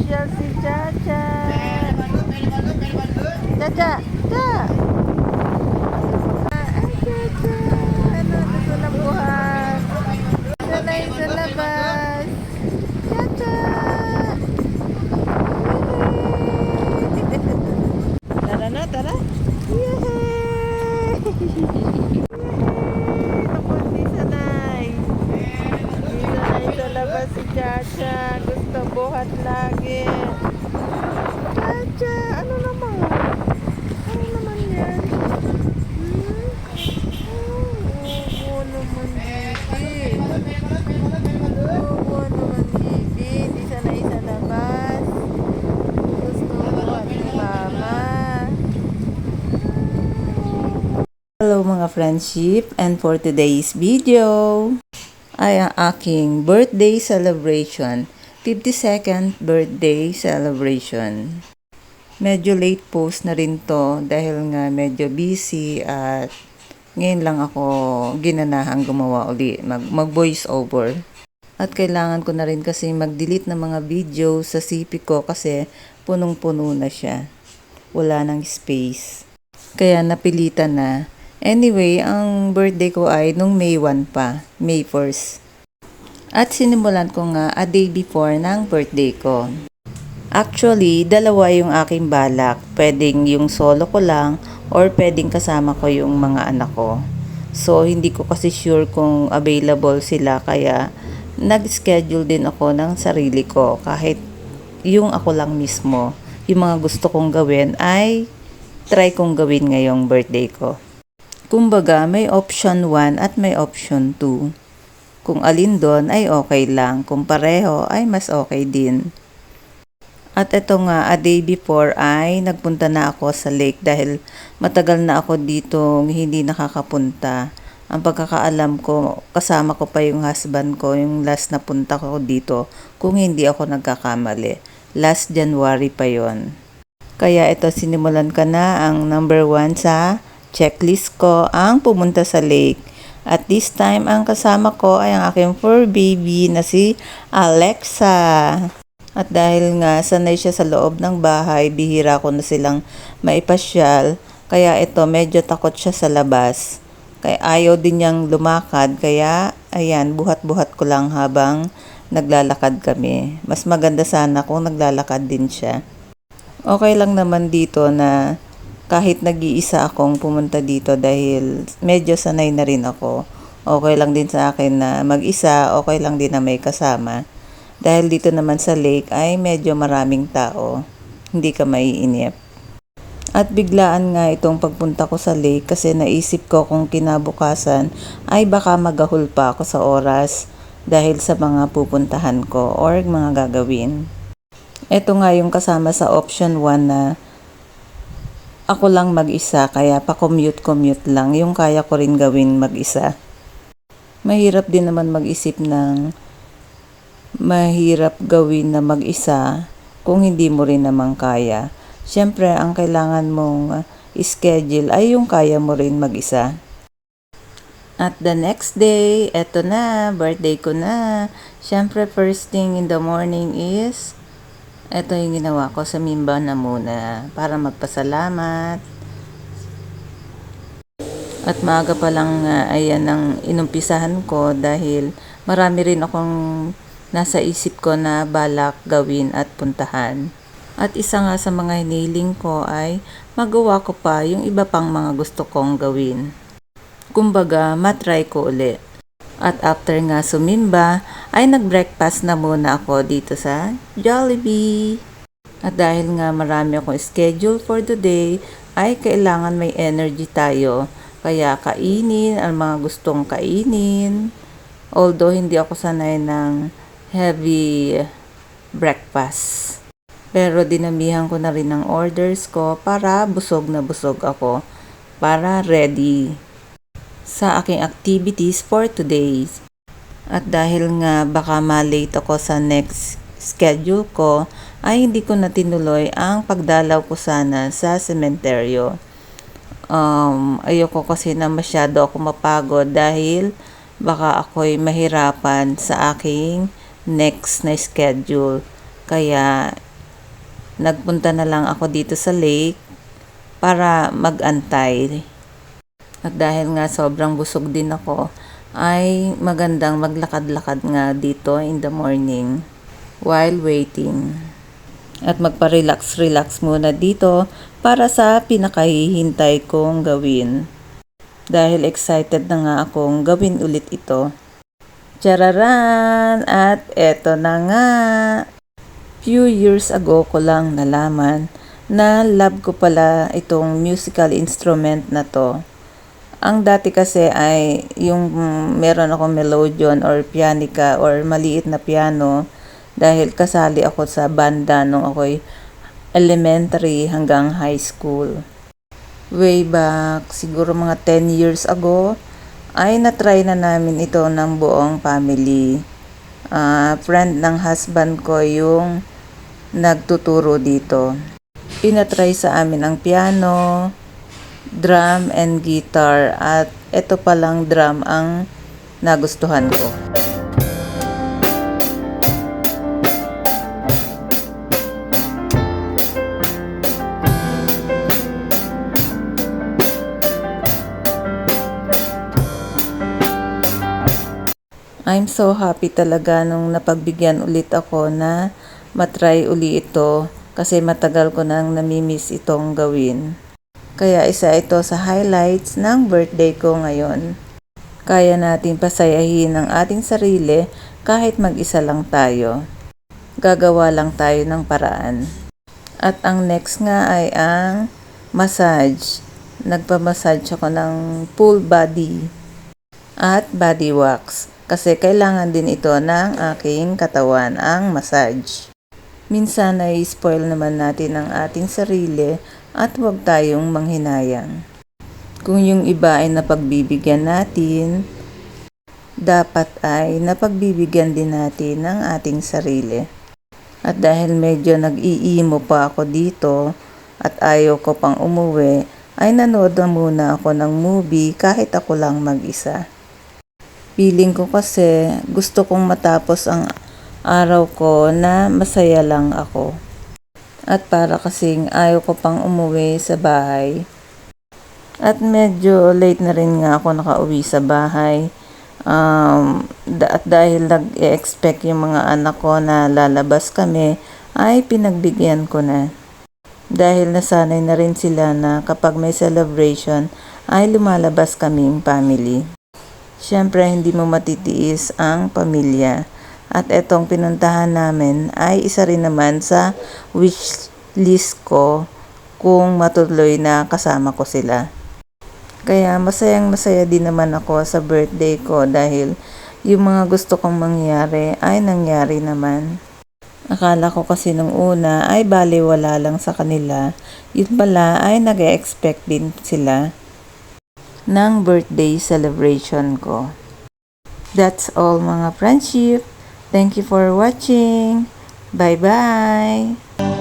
namasyal si Chacha. Chacha! Cha! Ay, Chacha! Ano, gusto na buhat? Sanay sa labas. Chacha! Tara na, tara! Yay! Naku, hindi sanay. Hindi sanay sa labas si Chacha. Gusto buhat lagi. Chacha! Ano naman? Ano naman yan? Oo naman, Bibi. Oo naman, Bibi. Hindi sanay sa labas. Gusto buhat ni Mama. Hello mga friendship, and for today's video ay ang aking birthday celebration, 52nd birthday celebration. Medyo late post na rin to dahil nga medyo busy at ngayon lang ako ginanahang gumawa uli, mag voice over. At kailangan ko na rin kasi mag-delete ng mga video sa CP ko kasi punong-puno na siya. Wala nang space. Kaya napilitan na. Anyway, ang birthday ko ay nung May 1 pa, May 1st. At sinimulan ko nga a day before ng birthday ko. Actually, dalawa yung aking balak. Pwedeng yung solo ko lang or pwedeng kasama ko yung mga anak ko. So, hindi ko kasi sure kung available sila kaya nag-schedule din ako ng sarili ko kahit yung ako lang mismo. Yung mga gusto kong gawin ay try kong gawin ngayong birthday ko. Kumbaga, may option 1 at may option 2. Kung alin doon ay okay lang. Kung pareho ay mas okay din. At ito nga, a day before ay nagpunta na ako sa lake dahil matagal na ako dito hindi nakakapunta. Ang pagkakaalam ko, kasama ko pa yung husband ko, yung last na punta ko dito kung hindi ako nagkakamali. Last January pa yon. Kaya ito, sinimulan ka na ang number 1 sa checklist ko ang pumunta sa lake. At this time, ang kasama ko ay ang aking fur baby na si Alexa. At dahil nga sanay siya sa loob ng bahay, bihira ko na silang maipasyal. Kaya ito, medyo takot siya sa labas. Kaya ayaw din niyang lumakad. Kaya, ayan, buhat-buhat ko lang habang naglalakad kami. Mas maganda sana kung naglalakad din siya. Okay lang naman dito na kahit nag-iisa akong pumunta dito dahil medyo sanay na rin ako. Okay lang din sa akin na mag-isa, okay lang din na may kasama. Dahil dito naman sa lake ay medyo maraming tao, hindi ka maiinip. At biglaan nga itong pagpunta ko sa lake kasi naisip ko kung kinabukasan ay baka magahol pa ako sa oras dahil sa mga pupuntahan ko or mga gagawin. Ito nga yung kasama sa option 1 na ako lang mag-isa, kaya pa-commute lang. Yung kaya ko rin gawin mag-isa. Mahirap din naman mag-isip ng mahirap gawin na mag-isa kung hindi mo rin naman kaya. Siyempre, ang kailangan mong schedule ay yung kaya mo rin mag-isa. At the next day, eto na, birthday ko na. Siyempre, first thing in the morning is ito yung ginawa ko, sa mimba na muna para magpasalamat. At maaga pa lang ayan ang inumpisahan ko dahil marami rin akong nasa isip ko na balak gawin at puntahan. At isa nga sa mga hiniling ko ay magawa ko pa yung iba pang mga gusto kong gawin. Kumbaga, matry ko ulit. At after nga sumimba, ay nag-breakfast na muna ako dito sa Jollibee. At dahil nga marami akong schedule for the day, ay kailangan may energy tayo. Kaya kainin ang mga gustong kainin. Although hindi ako sanay ng heavy breakfast. Pero dinamihan ko na rin ang orders ko para busog na busog ako. Para ready sa aking activities for today. At dahil nga baka ma-late ako sa next schedule ko, ay hindi ko na tinuloy ang pagdalaw ko sana sa sementeryo. Ayoko kasi na masyado ako mapagod dahil baka ako'y mahirapan sa aking next na schedule. Kaya nagpunta na lang ako dito sa lake para mag-antay. At dahil nga sobrang busog din ako, ay magandang maglakad-lakad nga dito in the morning while waiting. At magpa-relax-relax muna dito para sa pinakahihintay kong gawin. Dahil excited na nga akong gawin ulit ito. Chararan! At eto na nga! Few years ago ko lang nalaman na love ko pala itong musical instrument na to. Ang dati kasi ay yung meron akong melodeon or pianica or maliit na piano dahil kasali ako sa banda nung ako'y elementary hanggang high school. Way back, siguro mga 10 years ago, ay natry na namin ito ng buong family. Friend ng husband ko yung nagtuturo dito. Pinatry sa amin ang piano, drum and guitar at ito palang drum ang nagustuhan ko. I'm so happy talaga nung napagbigyan ulit ako na matry uli ito kasi matagal ko nang namimiss itong gawin. Kaya isa ito sa highlights ng birthday ko ngayon. Kaya nating pasayahin ang ating sarili kahit mag-isa lang tayo. Gagawa lang tayo ng paraan. At ang next nga ay ang massage. Nagpa-massage ako ng full body at body wax. Kasi kailangan din ito ng aking katawan, ang massage. Minsan ay spoil naman natin ang ating sarili at huwag tayong manghinayang. Kung yung iba ay napagbibigyan natin, dapat ay napagbibigyan din natin ng ating sarili. At dahil medyo nag-iimo pa ako dito at ayaw ko pang umuwi, ay nanood na muna ako ng movie kahit ako lang mag-isa. Feeling ko kasi gusto kong matapos ang araw ko na masaya lang ako. At para kasing ayaw ko pang umuwi sa bahay. At medyo late na rin nga ako nakauwi sa bahay. At dahil nag-expect yung mga anak ko na lalabas kami, ay pinagbigyan ko na. Dahil nasanay na rin sila na kapag may celebration, ay lumalabas kaming family. Siyempre, hindi mo matitiis ang pamilya. At etong pinuntahan namin ay isa rin naman sa wish list ko kung matuloy na kasama ko sila. Kaya masayang masaya din naman ako sa birthday ko dahil yung mga gusto kong mangyari ay nangyari naman. Akala ko kasi nung una ay baliwala lang sa kanila, yun pala ay nag-expect din sila ng birthday celebration ko. That's all mga friendship. Thank you for watching. Bye-bye!